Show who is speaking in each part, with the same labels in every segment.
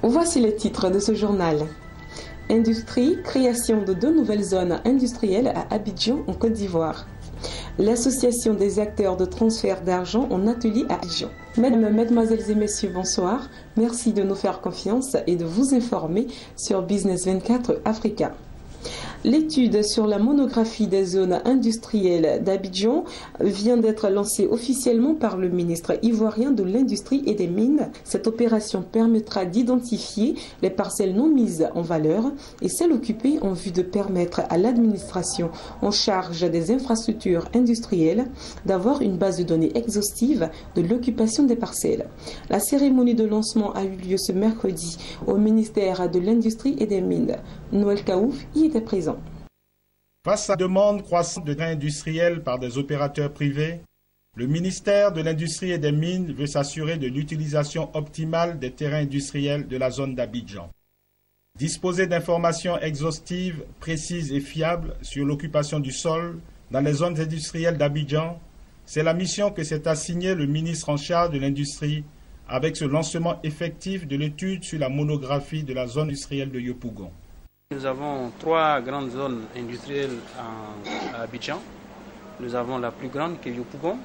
Speaker 1: Voici les titres de ce journal. Industrie, création de 2 nouvelles zones industrielles à Abidjan en Côte d'Ivoire. L'association des acteurs de transfert d'argent en atelier à Abidjan. Mesdames, Mesdemoiselles et Messieurs, bonsoir. Merci de nous faire confiance et de vous informer sur Business 24 Africa. L'étude sur la monographie des zones industrielles d'Abidjan vient d'être lancée officiellement par le ministre ivoirien de l'Industrie et des Mines. Cette opération permettra d'identifier les parcelles non mises en valeur et celles occupées en vue de permettre à l'administration en charge des infrastructures industrielles d'avoir une base de données exhaustive de l'occupation des parcelles. La cérémonie de lancement a eu lieu ce mercredi au ministère de l'Industrie et des Mines. Noël Kaouf y était présent.
Speaker 2: Face à la demande croissante de terrains industriels par des opérateurs privés, le ministère de l'Industrie et des Mines veut s'assurer de l'utilisation optimale des terrains industriels de la zone d'Abidjan. Disposer d'informations exhaustives, précises et fiables sur l'occupation du sol dans les zones industrielles d'Abidjan, c'est la mission que s'est assignée le ministre en charge de l'Industrie avec ce lancement effectif de l'étude sur la monographie de la zone industrielle de Yopougon.
Speaker 3: Nous avons 3 grandes zones industrielles à Abidjan. Nous avons la plus grande qui est Yopougon,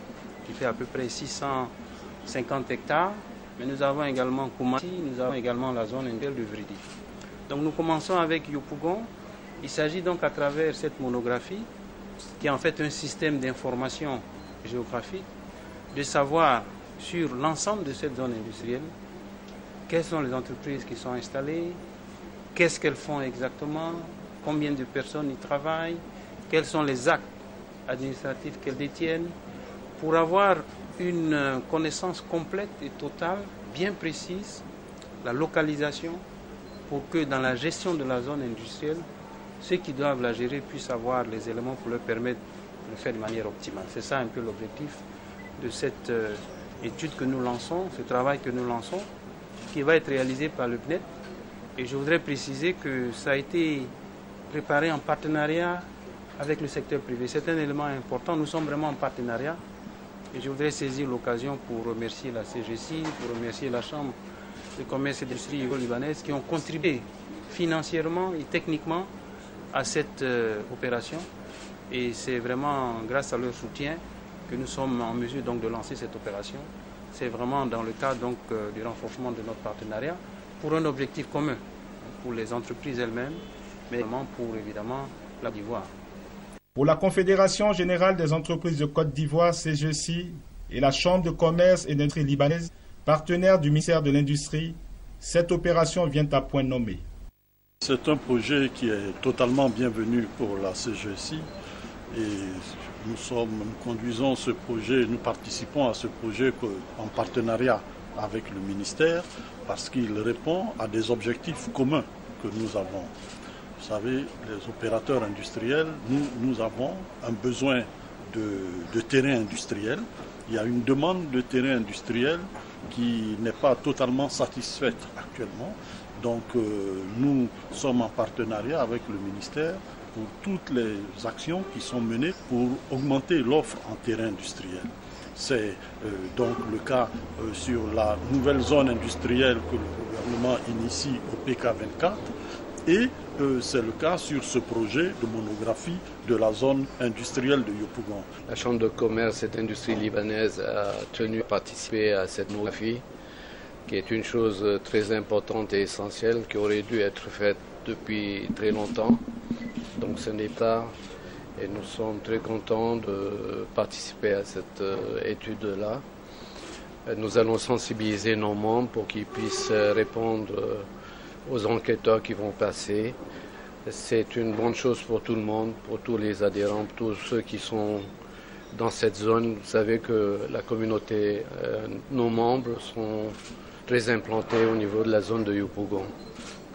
Speaker 3: qui fait à peu près 650 hectares. Mais nous avons également Koumassi, nous avons également la zone industrielle de Vridi. Donc nous commençons avec Yopougon. Il s'agit donc à travers cette monographie, qui est en fait un système d'information géographique, de savoir sur l'ensemble de cette zone industrielle, quelles sont les entreprises qui sont installées, qu'est-ce qu'elles font exactement, combien de personnes y travaillent, quels sont les actes administratifs qu'elles détiennent, pour avoir une connaissance complète et totale, bien précise, la localisation, pour que dans la gestion de la zone industrielle, ceux qui doivent la gérer puissent avoir les éléments pour leur permettre de le faire de manière optimale. C'est ça un peu l'objectif de cette étude que nous lançons, ce travail que nous lançons, qui va être réalisé par le PNET. Et je voudrais préciser que ça a été préparé en partenariat avec le secteur privé. C'est un élément important. Nous sommes vraiment en partenariat. Et je voudrais saisir l'occasion pour remercier la CGC, pour remercier la Chambre de commerce et d'industrie libanaise qui ont contribué financièrement et techniquement à cette opération. Et c'est vraiment grâce à leur soutien que nous sommes en mesure donc de lancer cette opération. C'est vraiment dans le cadre donc du renforcement de notre partenariat, pour un objectif commun, pour les entreprises elles-mêmes, mais également pour, évidemment, la Côte d'Ivoire.
Speaker 2: Pour la Confédération générale des entreprises de Côte d'Ivoire, CGC, et la Chambre de commerce et d'industrie libanaise, partenaire du ministère de l'Industrie, cette opération vient à point nommé.
Speaker 4: C'est un projet qui est totalement bienvenu pour la CGC et nous conduisons ce projet, nous participons à ce projet en partenariat avec le ministère parce qu'il répond à des objectifs communs que nous avons. Vous savez, les opérateurs industriels, nous avons un besoin de terrain industriel. Il y a une demande de terrain industriel qui n'est pas totalement satisfaite actuellement. Donc nous sommes en partenariat avec le ministère pour toutes les actions qui sont menées pour augmenter l'offre en terrain industriel. C'est donc le cas sur la nouvelle zone industrielle que le gouvernement initie au PK24 et c'est le cas sur ce projet de monographie de la zone industrielle de Yopougon.
Speaker 5: La Chambre de commerce et d'industrie libanaise a tenu à participer à cette monographie qui est une chose très importante et essentielle qui aurait dû être faite depuis très longtemps. Donc ce n'est pas. Et nous sommes très contents de participer à cette étude-là. Nous allons sensibiliser nos membres pour qu'ils puissent répondre aux enquêteurs qui vont passer. C'est une bonne chose pour tout le monde, pour tous les adhérents, pour tous ceux qui sont dans cette zone. Vous savez que la communauté, nos membres sont très implantés au niveau de la zone de Yopougon.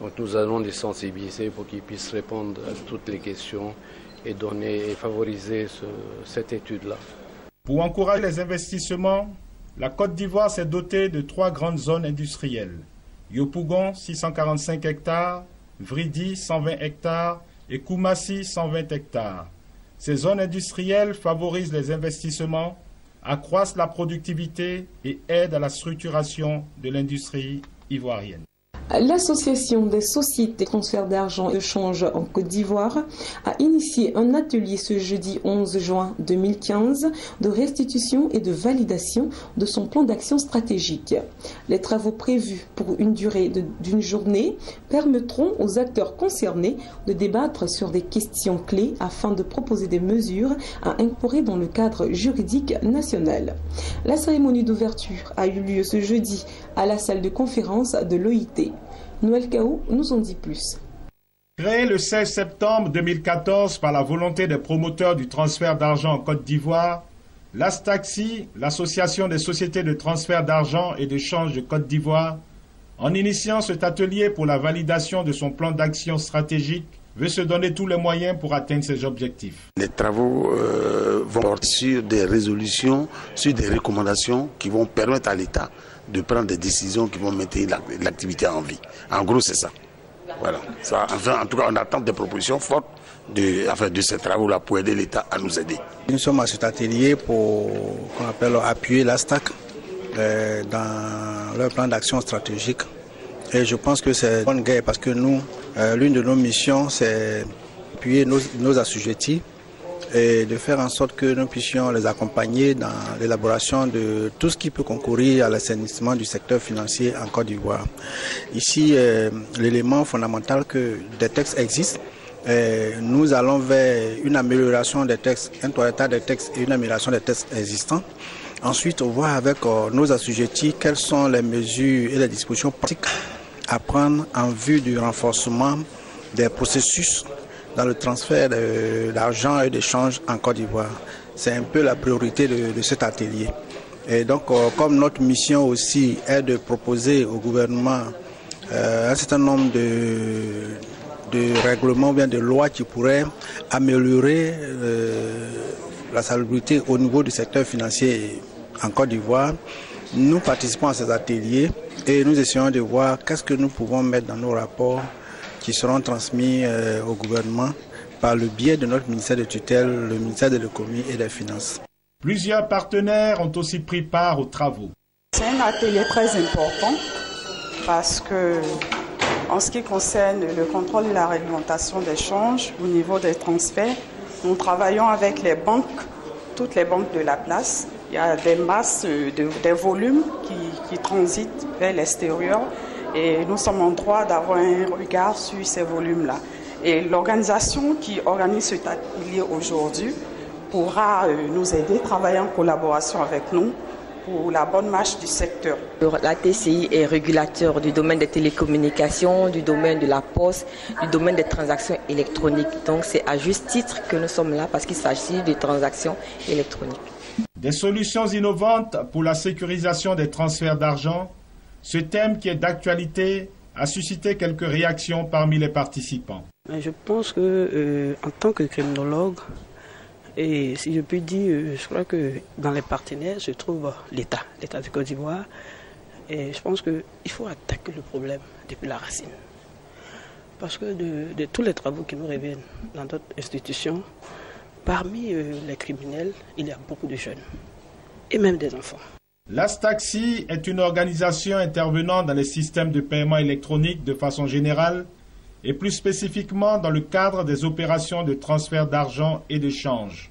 Speaker 5: Donc nous allons les sensibiliser pour qu'ils puissent répondre à toutes les questions et donner et favoriser cette étude-là.
Speaker 2: Pour encourager les investissements, la Côte d'Ivoire s'est dotée de 3 grandes zones industrielles. Yopougon, 645 hectares, Vridi, 120 hectares et Koumassi, 120 hectares. Ces zones industrielles favorisent les investissements, accroissent la productivité et aident à la structuration de l'industrie ivoirienne.
Speaker 1: L'Association des sociétés de transfert d'argent et de change en Côte d'Ivoire a initié un atelier ce jeudi 11 juin 2015 de restitution et de validation de son plan d'action stratégique. Les travaux prévus pour une durée d'une journée permettront aux acteurs concernés de débattre sur des questions clés afin de proposer des mesures à incorporer dans le cadre juridique national. La cérémonie d'ouverture a eu lieu ce jeudi à la salle de conférence de l'OIT. Noël Kaou nous en dit plus.
Speaker 2: Créée le 16 septembre 2014 par la volonté des promoteurs du transfert d'argent en Côte d'Ivoire, l'ASTAXI, l'Association des sociétés de transfert d'argent et d'échange de Côte d'Ivoire, en initiant cet atelier pour la validation de son plan d'action stratégique, veut se donner tous les moyens pour atteindre ses objectifs.
Speaker 6: Les travaux vont porter sur des résolutions, sur des recommandations qui vont permettre à l'État de prendre des décisions qui vont maintenir l'activité en vie. En gros, c'est ça. Voilà. Ça, enfin, en tout cas, on attend des propositions fortes de ces travaux-là pour aider l'État à nous aider.
Speaker 7: Nous sommes à cet atelier pour qu'on appelle appuyer l'ASTAC dans leur plan d'action stratégique. Et je pense que c'est une bonne guerre parce que nous, l'une de nos missions, c'est d'appuyer nos assujettis et de faire en sorte que nous puissions les accompagner dans l'élaboration de tout ce qui peut concourir à l'assainissement du secteur financier en Côte d'Ivoire. Ici, l'élément fondamental que des textes existent, nous allons vers une amélioration des textes, un toilettage des textes et une amélioration des textes existants. Ensuite, on voit avec nos assujettis quelles sont les mesures et les dispositions pratiques à prendre en vue du renforcement des processus dans le transfert d'argent et d'échange en Côte d'Ivoire. C'est un peu la priorité de cet atelier. Et donc, comme notre mission aussi est de proposer au gouvernement un certain nombre de règlements ou bien de lois qui pourraient améliorer la salubrité au niveau du secteur financier en Côte d'Ivoire, nous participons à ces ateliers et nous essayons de voir qu'est-ce que nous pouvons mettre dans nos rapports qui seront transmis au gouvernement par le biais de notre ministère de tutelle, le ministère de l'économie et des finances.
Speaker 2: Plusieurs partenaires ont aussi pris part aux travaux.
Speaker 8: C'est un atelier très important parce que, en ce qui concerne le contrôle et la réglementation des changes au niveau des transferts, nous travaillons avec les banques, toutes les banques de la place. Il y a des masses, des volumes qui transitent vers l'extérieur et nous sommes en droit d'avoir un regard sur ces volumes-là. Et l'organisation qui organise cet atelier aujourd'hui pourra nous aider, travailler en collaboration avec nous pour la bonne marche du secteur.
Speaker 9: La TCI est régulateur du domaine des télécommunications, du domaine de la poste, du domaine des transactions électroniques. Donc c'est à juste titre que nous sommes là parce qu'il s'agit de transactions électroniques.
Speaker 2: Des solutions innovantes pour la sécurisation des transferts d'argent, ce thème qui est d'actualité a suscité quelques réactions parmi les participants.
Speaker 10: Je pense que en tant que criminologue, et si je puis dire, je crois que dans les partenaires se trouve l'État de Côte d'Ivoire. Et je pense qu'il faut attaquer le problème depuis la racine. Parce que de tous les travaux qui nous reviennent dans d'autres institutions, parmi les criminels, il y a beaucoup de jeunes et même des enfants.
Speaker 2: L'ASTAXI est une organisation intervenant dans les systèmes de paiement électronique de façon générale et plus spécifiquement dans le cadre des opérations de transfert d'argent et d'échange,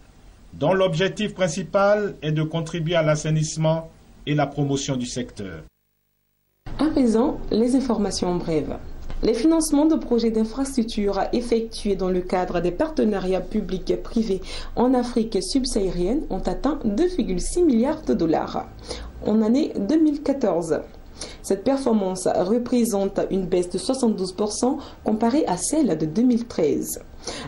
Speaker 2: dont l'objectif principal est de contribuer à l'assainissement et la promotion du secteur.
Speaker 1: À présent, les informations brèves. Les financements de projets d'infrastructures effectués dans le cadre des partenariats publics et privés en Afrique subsaharienne ont atteint 2,6 milliards de dollars en année 2014. Cette performance représente une baisse de 72% comparée à celle de 2013.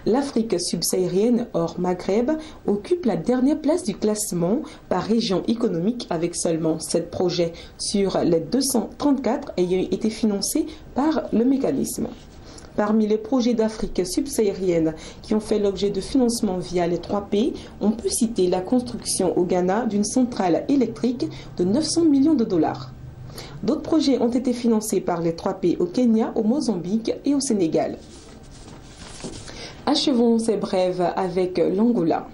Speaker 1: L'Afrique subsaharienne hors Maghreb occupe la dernière place du classement par région économique avec seulement 7 projets sur les 234 ayant été financés par le mécanisme. Parmi les projets d'Afrique subsaharienne qui ont fait l'objet de financement via les 3P, on peut citer la construction au Ghana d'une centrale électrique de 900 millions de dollars. D'autres projets ont été financés par les 3P au Kenya, au Mozambique et au Sénégal. Achevons ces brèves avec l'Angola.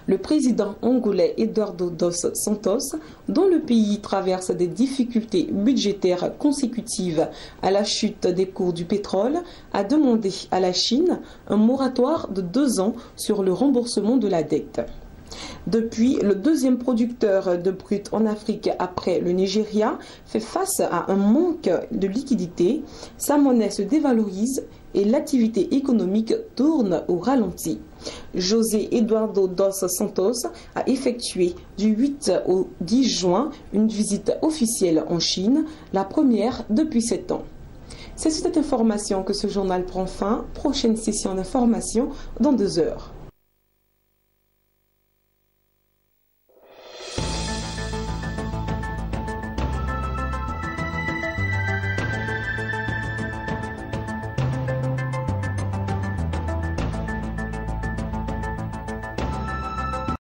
Speaker 1: Le président angolais Eduardo dos Santos, dont le pays traverse des difficultés budgétaires consécutives à la chute des cours du pétrole, a demandé à la Chine un moratoire de 2 ans sur le remboursement de la dette. Depuis, le deuxième producteur de brut en Afrique après le Nigeria fait face à un manque de liquidité, sa monnaie se dévalorise et l'activité économique tourne au ralenti. José Eduardo dos Santos a effectué du 8 au 10 juin une visite officielle en Chine, la première depuis 7 ans. C'est sur cette information que ce journal prend fin. Prochaine session d'information dans 2 heures.